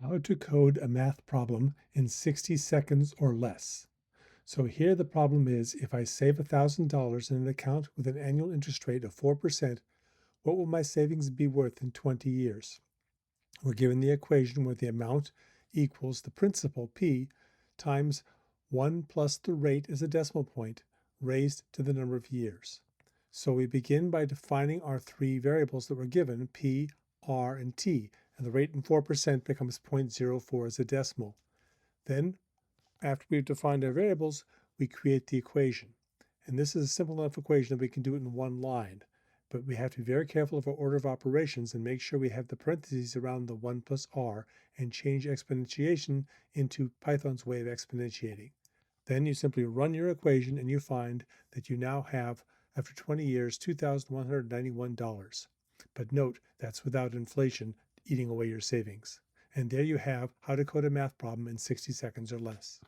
How to code a math problem in 60 seconds or less. So here the problem is, if I save $1,000 in an account with an annual interest rate of 4%, what will my savings be worth in 20 years? We're given the equation where the amount equals the principal, P, times 1 plus the rate as a decimal point, raised to the number of years. So we begin by defining our three variables that were given, P, R, and T, and the rate in 4% becomes 0.04 as a decimal. Then, after we've defined our variables, we create the equation. And this is a simple enough equation that we can do it in one line. But we have to be very careful of our order of operations and make sure we have the parentheses around the 1 plus r and change exponentiation into Python's way of exponentiating. Then you simply run your equation and you find that you now have, after 20 years, $2,191. But note, that's without inflation eating away your savings. And there you have how to code a math problem in 60 seconds or less.